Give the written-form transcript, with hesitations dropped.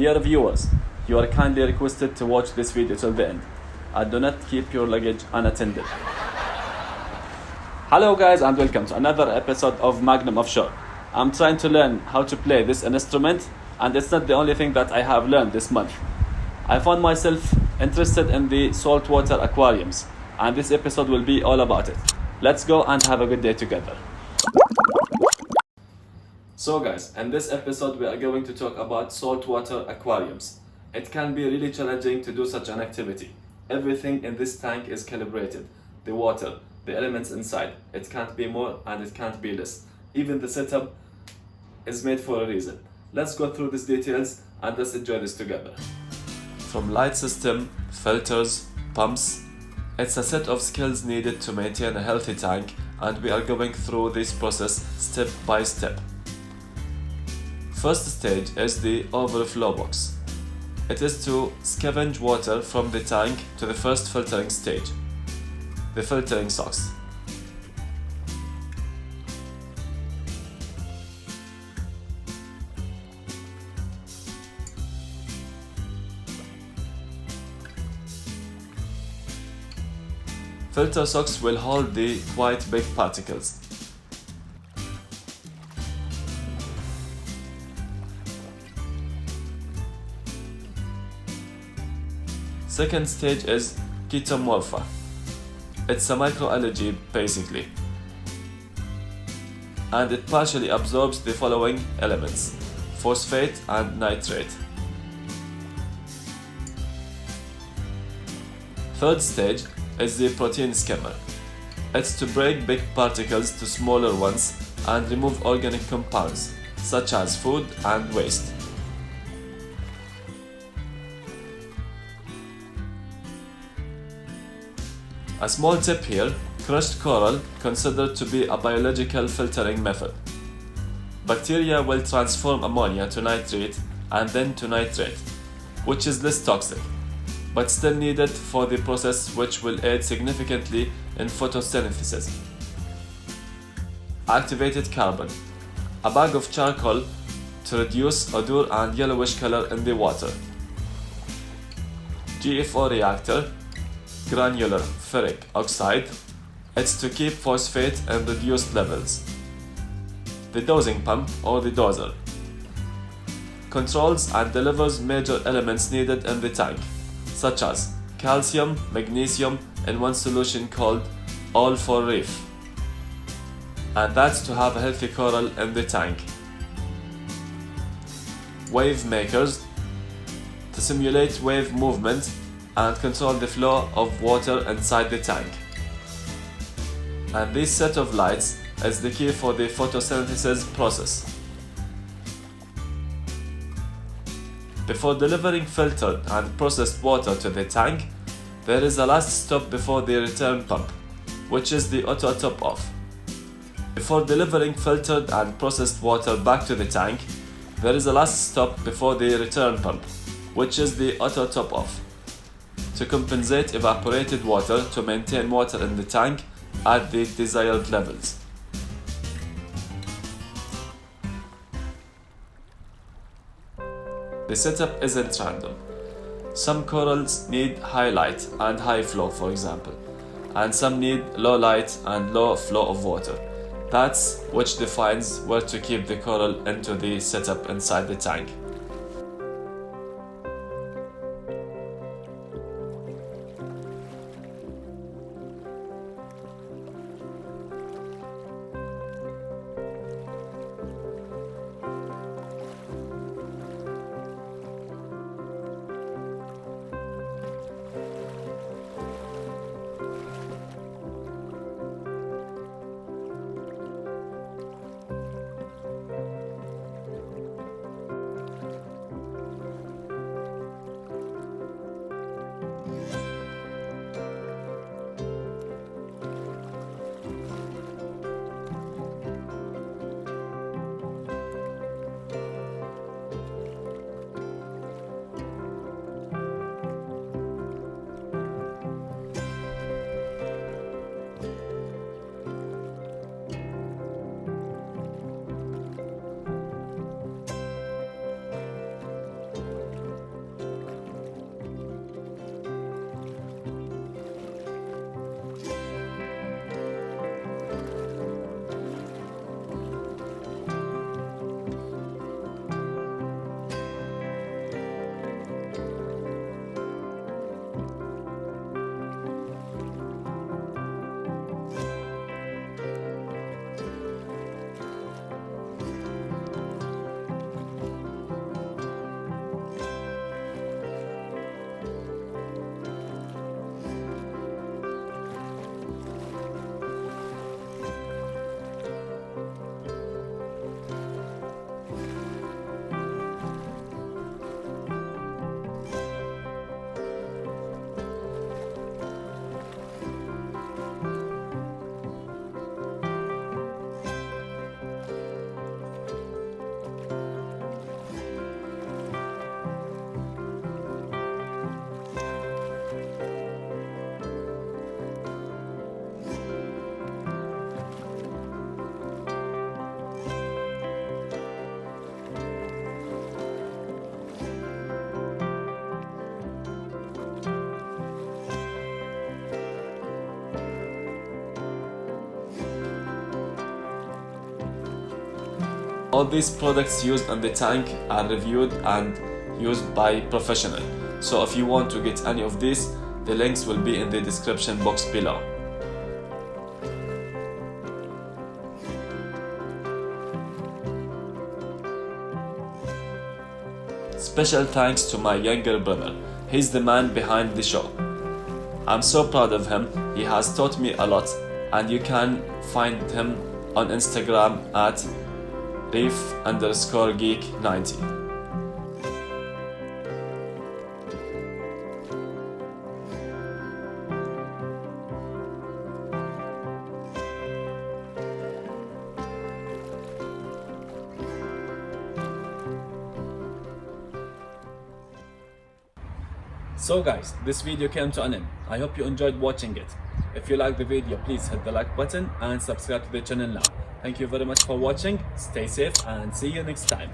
Dear viewers, you are kindly requested to watch this video till the end and do not keep your luggage unattended. Hello guys and welcome to another episode of Magnum Offshore. I'm trying to learn how to play this instrument, and it's not the only thing that I have learned this month. I found myself interested in the saltwater aquariums, and this episode will be all about it. Let's go and have a good day together. So guys, in this episode we are going to talk about saltwater aquariums. It can be really challenging to do such an activity. Everything in this tank is calibrated. The water, the elements inside. It can't be more and it can't be less. Even the setup is made for a reason. Let's go through these details and let's enjoy this together. From light system, filters, pumps, it's a set of skills needed to maintain a healthy tank, and we are going through this process step by step. First stage is the overflow box. It is to scavenge water from the tank to the first filtering stage, the filtering socks. Filter socks will hold the quite big particles. Second stage is ketomorpha. It's a microalgae basically, and it partially absorbs the following elements: phosphate and nitrate. Third stage is the protein skimmer. It's to break big particles to smaller ones and remove organic compounds such as food and waste. A small tip here: crushed coral considered to be a biological filtering method. Bacteria will transform ammonia to nitrate and then to nitrate, which is less toxic, but still needed for the process, which will aid significantly in photosynthesis. Activated carbon, a bag of charcoal to reduce odor and yellowish color in the water. GFO reactor, granular ferric oxide, it's to keep phosphate in reduced levels. The dosing pump or the doser controls and delivers major elements needed in the tank, such as calcium, magnesium in one solution called all for reef, and that's to have a healthy coral in the tank. Wave makers to simulate wave movement and control the flow of water inside the tank. And this set of lights is the key for the photosynthesis process. Before delivering filtered and processed water to the tank, there is a last stop before the return pump, which is the auto top off. Before delivering filtered and processed water back to the tank, there is a last stop before the return pump, which is the auto top off, to compensate evaporated water to maintain water in the tank at the desired levels. The setup isn't random. Some corals need high light and high flow, for example, and some need low light and low flow of water. That's which defines where to keep the coral into the setup inside the tank. All these products used in the tank are reviewed and used by professionals. So if you want to get any of these, the links will be in the description box below. Special thanks to my younger brother. He's the man behind the show. I'm so proud of him. He has taught me a lot, and you can find him on Instagram at reef_geek90. So guys, this video came to an end. I hope you enjoyed watching it. If you like the video, please hit the like button and subscribe to the channel now. Thank you very much for watching. Stay safe and see you next time.